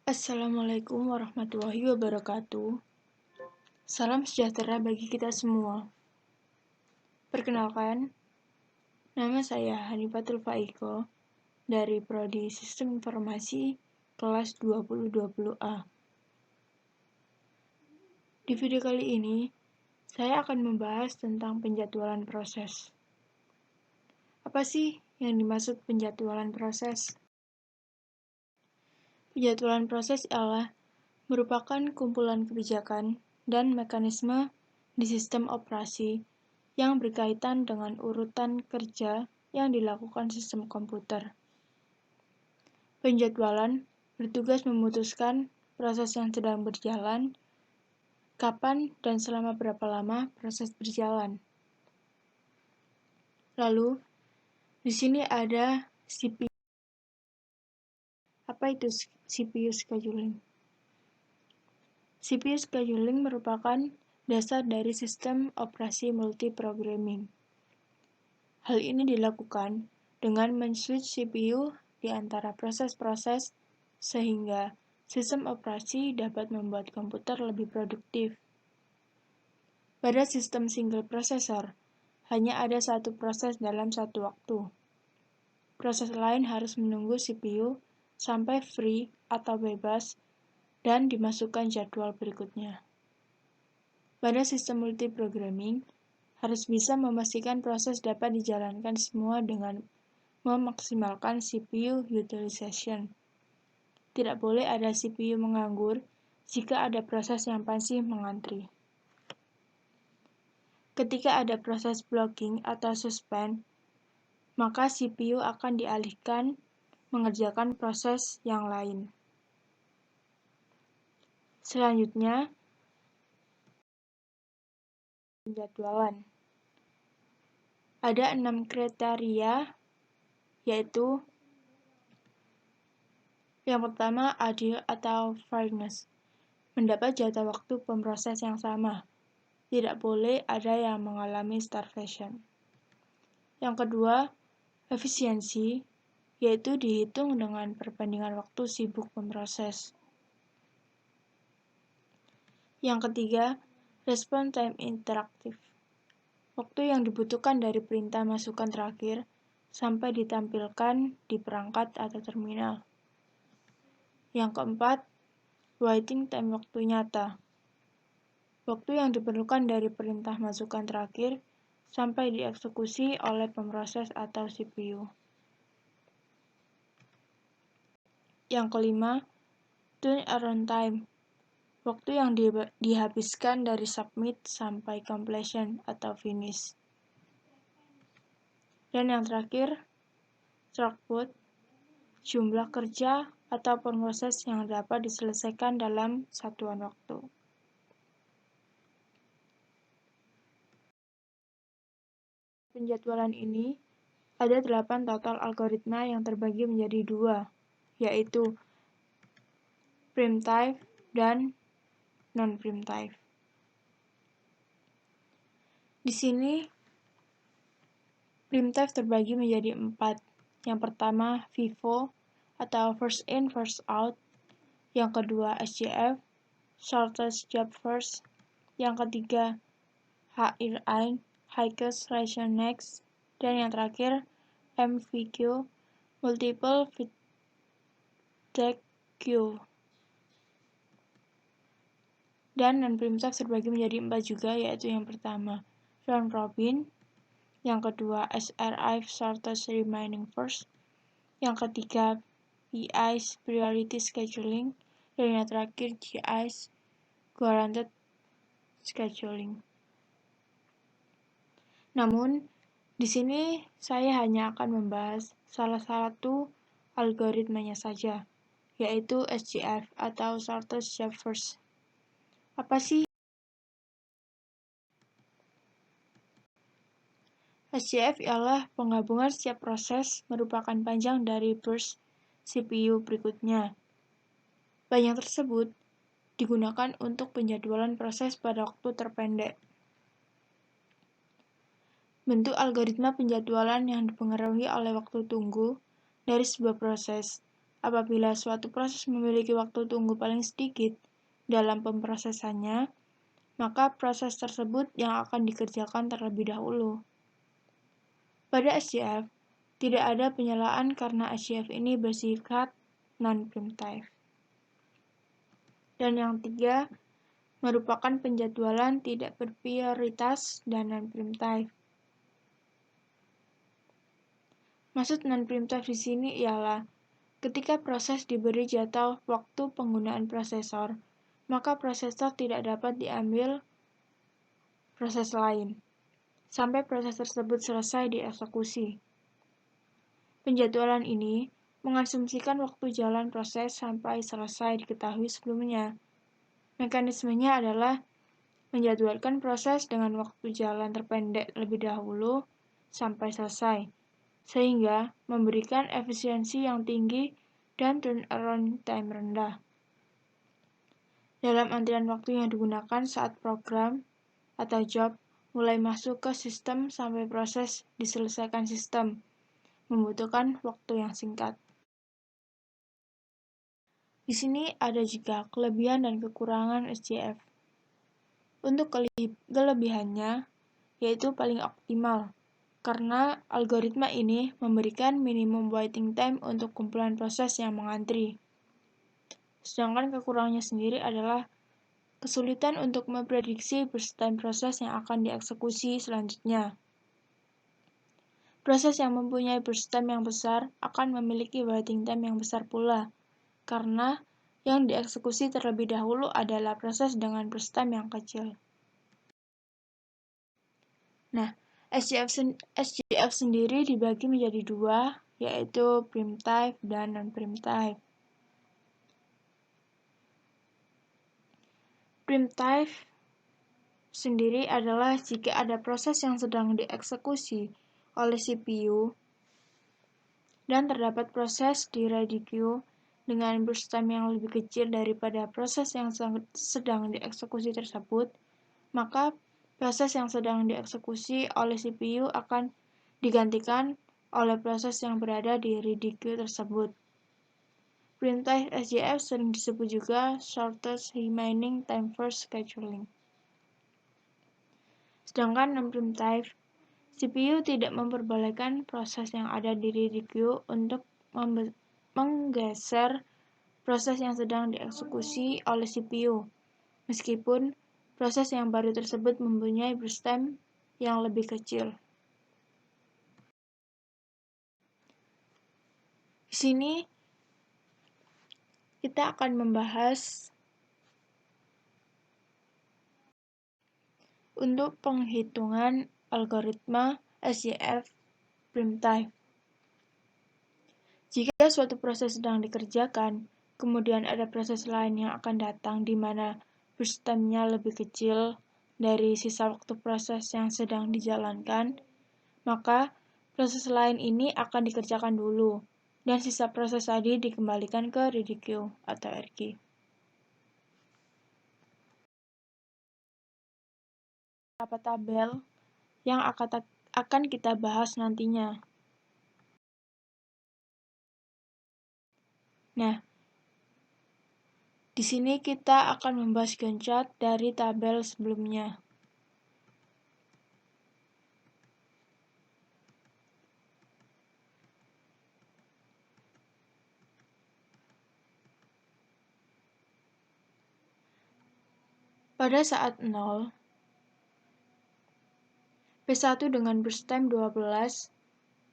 Assalamualaikum warahmatullahi wabarakatuh. Salam sejahtera bagi kita semua. Perkenalkan, nama saya Hanifatul Faiko dari Prodi Sistem Informasi kelas 2020A. Di video kali ini, saya akan membahas tentang penjadwalan proses. Apa sih yang dimaksud penjadwalan proses? Penjadwalan proses merupakan kumpulan kebijakan dan mekanisme di sistem operasi yang berkaitan dengan urutan kerja yang dilakukan sistem komputer. Penjadwalan bertugas memutuskan proses yang sedang berjalan, kapan dan selama berapa lama proses berjalan. Lalu, di sini ada CPU. Apa itu CPU scheduling? CPU scheduling merupakan dasar dari sistem operasi multiprogramming. Hal ini dilakukan dengan men-switch CPU di antara proses-proses sehingga sistem operasi dapat membuat komputer lebih produktif. Pada sistem single processor, hanya ada satu proses dalam satu waktu. Proses lain harus menunggu CPU sampai free atau bebas dan dimasukkan jadwal berikutnya. Pada sistem multiprogramming, harus bisa memastikan proses dapat dijalankan semua dengan memaksimalkan CPU utilization. Tidak boleh ada CPU menganggur jika ada proses yang masih mengantri. Ketika ada proses blocking atau suspend, maka CPU akan dialihkan mengerjakan proses yang lain. Selanjutnya, penjadwalan. Ada 6 kriteria, yaitu yang pertama, adil atau fairness. Mendapat jatah waktu pemproses yang sama. Tidak boleh ada yang mengalami starvation. Yang kedua, efisiensi, yaitu dihitung dengan perbandingan waktu sibuk pemproses. Yang ketiga, response time interaktif. Waktu yang dibutuhkan dari perintah masukan terakhir sampai ditampilkan di perangkat atau terminal. Yang keempat, waiting time waktu nyata. Waktu yang diperlukan dari perintah masukan terakhir sampai dieksekusi oleh pemroses atau CPU. Yang kelima, turnaround time. Waktu yang dihabiskan dari submit sampai completion atau finish. Dan yang terakhir, throughput, jumlah kerja atau proses yang dapat diselesaikan dalam satuan waktu. Penjadwalan ini ada 8 total algoritma yang terbagi menjadi 2, yaitu primitive dan non-primitive. Di sini, primitive terbagi menjadi 4. Yang pertama, FIFO atau first in, first out. Yang kedua, SJF, shortest job first. Yang ketiga, HRI, highest ration next. Dan yang terakhir, MVQ, multiple feedback queue. Dan non-primitive terbagi menjadi 4 juga, yaitu yang pertama, round robin. Yang kedua, SRI, shortest remaining first. Yang ketiga, PI's, priority scheduling. Dan yang terakhir, GI's, guaranteed scheduling. Namun, di sini saya hanya akan membahas salah satu algoritmanya saja, yaitu SJF atau shortest job first. Apa sih? SJF ialah penggabungan setiap proses merupakan panjang dari burst CPU berikutnya. Panjang tersebut digunakan untuk penjadwalan proses pada waktu terpendek. Bentuk algoritma penjadwalan yang dipengaruhi oleh waktu tunggu dari sebuah proses apabila suatu proses memiliki waktu tunggu paling sedikit dalam pemrosesannya, maka proses tersebut yang akan dikerjakan terlebih dahulu. Pada SJF, tidak ada penyalaan karena SJF ini bersifat non-preemptive. Dan yang ketiga, merupakan penjadwalan tidak berprioritas dan non-preemptive. Maksud non-preemptive di sini ialah ketika proses diberi jatah waktu penggunaan prosesor, maka prosesor tidak dapat diambil proses lain sampai proses tersebut selesai dieksekusi. Penjadwalan ini mengasumsikan waktu jalan proses sampai selesai diketahui sebelumnya. Mekanismenya adalah menjadwalkan proses dengan waktu jalan terpendek lebih dahulu sampai selesai, sehingga memberikan efisiensi yang tinggi dan turnaround time rendah. Dalam antrian waktu yang digunakan saat program atau job mulai masuk ke sistem sampai proses diselesaikan sistem, membutuhkan waktu yang singkat. Di sini ada juga kelebihan dan kekurangan SJF. Untuk kelebihannya, yaitu paling optimal, karena algoritma ini memberikan minimum waiting time untuk kumpulan proses yang mengantri. Sedangkan kekurangannya sendiri adalah kesulitan untuk memprediksi burst time proses yang akan dieksekusi selanjutnya. Proses yang mempunyai burst time yang besar akan memiliki waiting time yang besar pula, karena yang dieksekusi terlebih dahulu adalah proses dengan burst time yang kecil. Nah, SJF sendiri dibagi menjadi dua, yaitu preemptive dan non-preemptive. Preemptive sendiri adalah jika ada proses yang sedang dieksekusi oleh CPU dan terdapat proses di ready queue dengan burst time yang lebih kecil daripada proses yang sedang dieksekusi tersebut, maka proses yang sedang dieksekusi oleh CPU akan digantikan oleh proses yang berada di ready queue tersebut. Preemptive SJF sering disebut juga shortest remaining time first scheduling. Sedangkan non-preemptive, CPU tidak memperbolehkan proses yang ada di ready queue untuk menggeser proses yang sedang dieksekusi oleh CPU, meskipun proses yang baru tersebut mempunyai burst time yang lebih kecil. Di sini kita akan membahas untuk penghitungan algoritma SJF preemptive. Jika suatu proses sedang dikerjakan, kemudian ada proses lain yang akan datang di mana burst time-nya lebih kecil dari sisa waktu proses yang sedang dijalankan, maka proses lain ini akan dikerjakan dulu, dan sisa proses tadi dikembalikan ke ready queue atau RQ. Beberapa tabel yang akan kita bahas nantinya. Nah, di sini kita akan membahas screenshot dari tabel sebelumnya. Pada saat 0, P1 dengan burst time 12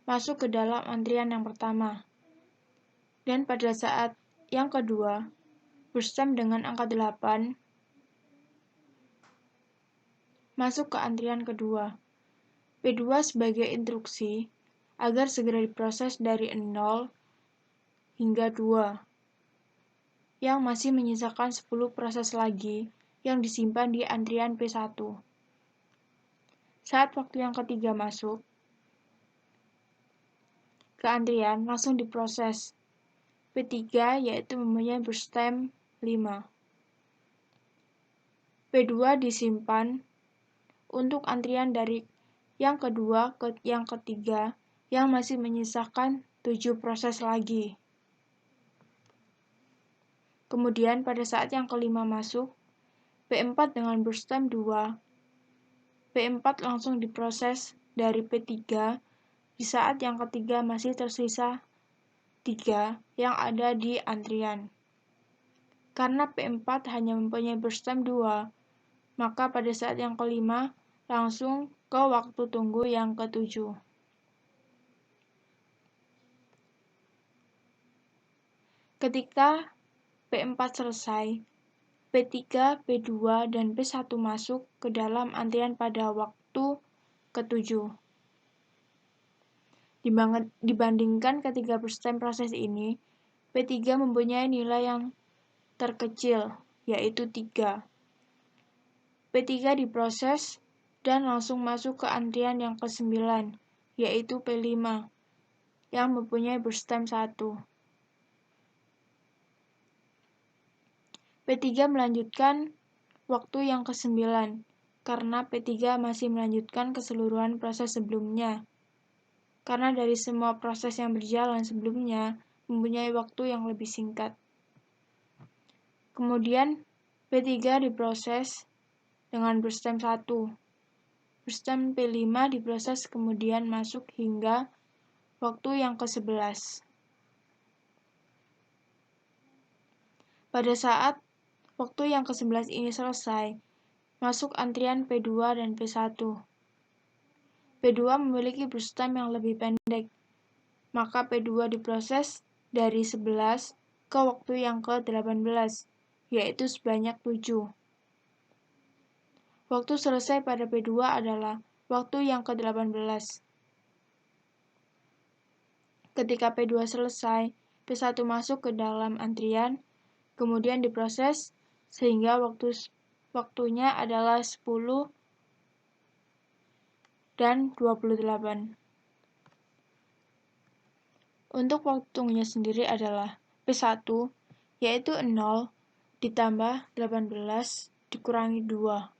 masuk ke dalam antrian yang pertama. Dan pada saat yang kedua, burst time dengan angka 8 masuk ke antrian kedua. P2 sebagai instruksi agar segera diproses dari 0 hingga 2, yang masih menyisakan 10 proses lagi yang disimpan di antrian P1. Saat waktu yang ketiga masuk ke antrian, langsung diproses. P3 yaitu mempunyai burst time 5. P2 disimpan untuk antrian dari yang kedua ke yang ketiga yang masih menyisakan 7 proses lagi. Kemudian pada saat yang kelima masuk, P4 dengan burst time 2, P4 langsung diproses dari P3 di saat yang ketiga masih tersisa 3 yang ada di antrian. Karena P4 hanya mempunyai burst time 2, maka pada saat yang kelima langsung ke waktu tunggu yang ke-7. Ketika P4 selesai, P3, P2, dan P1 masuk ke dalam antrian pada waktu ke-7. Dibandingkan ketiga burst time proses ini, P3 mempunyai nilai yang terkecil, yaitu 3. P3 diproses dan langsung masuk ke antrian yang ke-9, yaitu P5, yang mempunyai burst time 1. P3 melanjutkan waktu yang ke-9, karena P3 masih melanjutkan keseluruhan proses sebelumnya. Karena dari semua proses yang berjalan sebelumnya mempunyai waktu yang lebih singkat. Kemudian P3 diproses dengan burst time 1. Burst time P5 diproses kemudian masuk hingga waktu yang ke-11. Pada saat waktu yang ke-11 ini selesai, masuk antrian P2 dan P1. P2 memiliki burst time yang lebih pendek, maka P2 diproses dari 11 ke waktu yang ke-18, yaitu sebanyak 7. Waktu selesai pada P2 adalah waktu yang ke-18. Ketika P2 selesai, P1 masuk ke dalam antrian, kemudian diproses sehingga waktunya adalah 10 dan 28. Untuk waktu tunggunya sendiri adalah P1, yaitu 0 ditambah 18 dikurangi 2,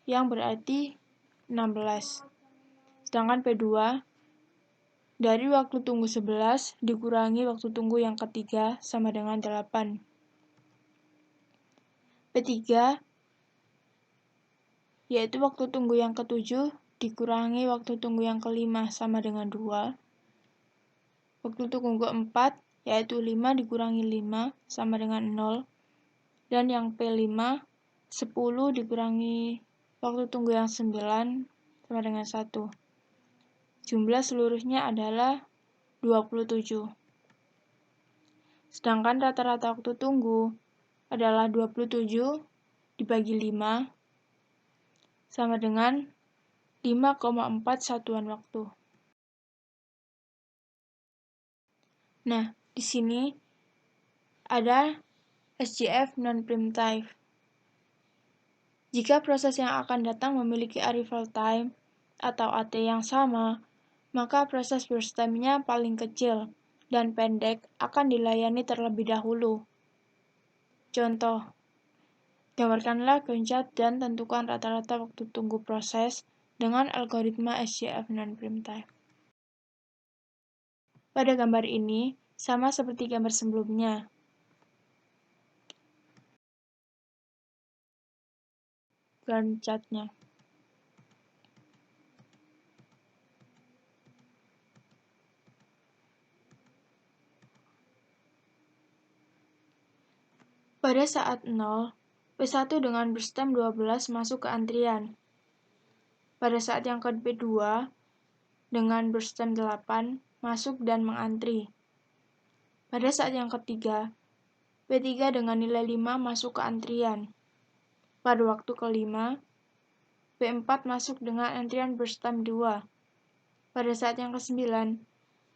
yang berarti 16. Sedangkan P2, dari waktu tunggu 11 dikurangi waktu tunggu yang ketiga sama dengan 8. P3, yaitu waktu tunggu yang ke-7 dikurangi waktu tunggu yang kelima sama dengan 2. Waktu tunggu ke-4, yaitu 5 dikurangi 5 sama dengan 0. Dan yang P5, 10 dikurangi waktu tunggu yang 9 sama dengan 1. Jumlah seluruhnya adalah 27. Sedangkan rata-rata waktu tunggu adalah 27 dibagi 5 sama dengan 5,4 satuan waktu. Nah, di sini ada SJF non-primitive. Jika proses yang akan datang memiliki arrival time atau AT yang sama, maka proses burst time-nya paling kecil dan pendek akan dilayani terlebih dahulu. Contoh, gambarkanlah goncat dan tentukan rata-rata waktu tunggu proses dengan algoritma SJF non-primitive. Pada gambar ini, sama seperti gambar sebelumnya. Goncatnya. Pada saat 0, P1 dengan burst time 12 masuk ke antrian. Pada saat yang ke-P2 dengan burst time 8 masuk dan mengantri. Pada saat yang ketiga, P3 dengan nilai 5 masuk ke antrian. Pada waktu kelima, P4 masuk dengan antrian burst time 2. Pada saat yang ke-9,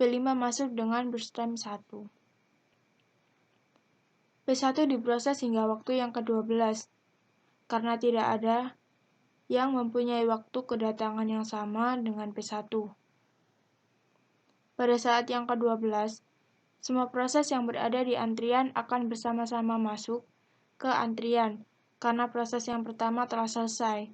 P5 masuk dengan burst time 1. P1 diproses hingga waktu yang ke-12, karena tidak ada yang mempunyai waktu kedatangan yang sama dengan P1. Pada saat yang ke-12, semua proses yang berada di antrian akan bersama-sama masuk ke antrian, karena proses yang pertama telah selesai.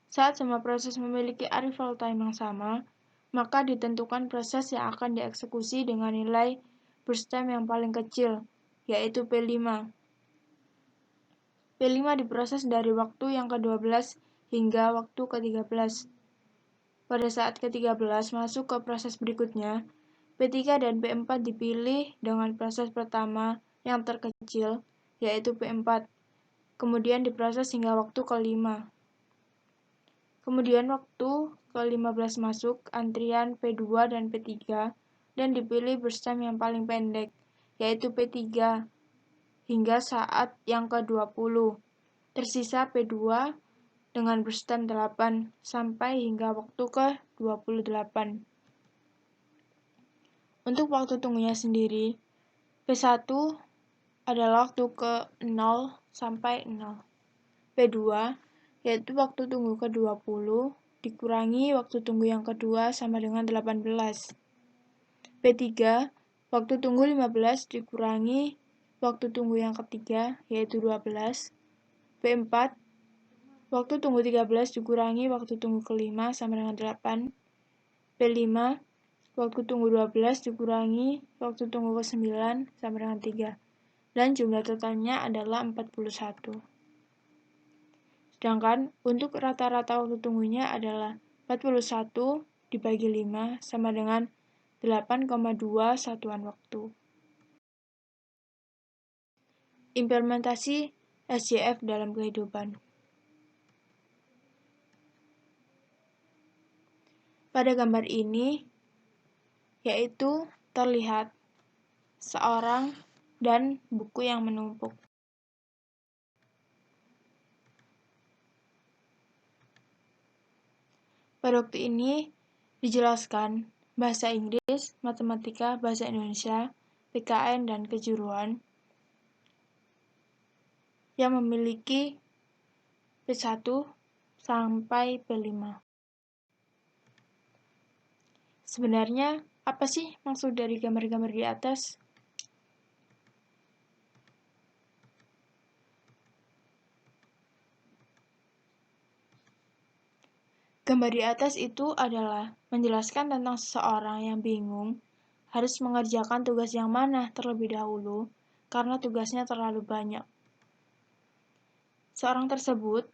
Saat semua proses memiliki arrival time yang sama, maka ditentukan proses yang akan dieksekusi dengan nilai berstem yang paling kecil, yaitu P5. P5 diproses dari waktu yang ke-12 hingga waktu ke-13. Pada saat ke-13 masuk ke proses berikutnya, P3 dan P4 dipilih dengan proses pertama yang terkecil, yaitu P4. Kemudian diproses hingga waktu ke-5. Kemudian waktu ke-15 masuk antrian P2 dan P3 dan dipilih berstem yang paling pendek, yaitu P3, hingga saat yang ke-20. Tersisa P2 dengan berstem 8 sampai hingga waktu ke-28. Untuk waktu tunggunya sendiri, P1 adalah waktu ke-0 sampai 0. P2 yaitu waktu tunggu ke-20 dikurangi waktu tunggu yang kedua sama dengan 18. P3 waktu tunggu 15 dikurangi waktu tunggu yang ketiga yaitu 12. P4 waktu tunggu 13 dikurangi waktu tunggu kelima sama dengan 8. P5 waktu tunggu 12 dikurangi waktu tunggu ke-9 sama dengan 3. Dan jumlah totalnya adalah 41. Sedangkan untuk rata-rata waktu tunggunya adalah 41 dibagi 5 sama dengan 8,2 satuan waktu. Implementasi SJF dalam kehidupan. Pada gambar ini, yaitu terlihat seorang dan buku yang menumpuk. Pada waktu ini dijelaskan bahasa Inggris, matematika, bahasa Indonesia, PKN, dan kejuruan yang memiliki P1 sampai P5. Sebenarnya, apa sih maksud dari gambar-gambar di atas? Gambar di atas itu adalah menjelaskan tentang seseorang yang bingung harus mengerjakan tugas yang mana terlebih dahulu karena tugasnya terlalu banyak. Seorang tersebut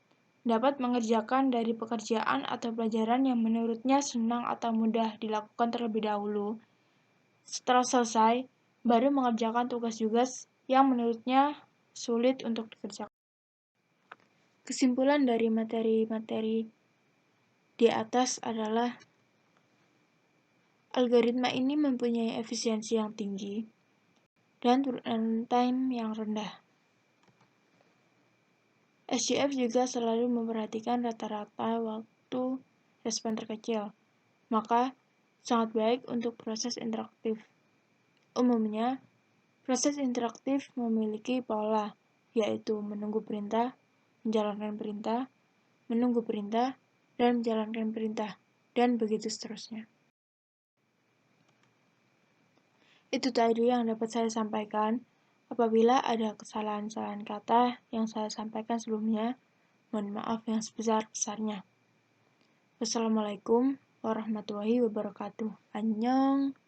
dapat mengerjakan dari pekerjaan atau pelajaran yang menurutnya senang atau mudah dilakukan terlebih dahulu. Setelah selesai, baru mengerjakan tugas-tugas yang menurutnya sulit untuk dikerjakan. Kesimpulan dari materi-materi di atas adalah algoritma ini mempunyai efisiensi yang tinggi dan runtime yang rendah. SJF juga selalu memperhatikan rata-rata waktu respon terkecil, maka sangat baik untuk proses interaktif. Umumnya, proses interaktif memiliki pola, yaitu menunggu perintah, menjalankan perintah, menunggu perintah, dan menjalankan perintah, dan begitu seterusnya. Itu tadi yang dapat saya sampaikan. Apabila ada kesalahan-kesalahan kata yang saya sampaikan sebelumnya, mohon maaf yang sebesar-besarnya. Wassalamualaikum warahmatullahi wabarakatuh. Annyeong.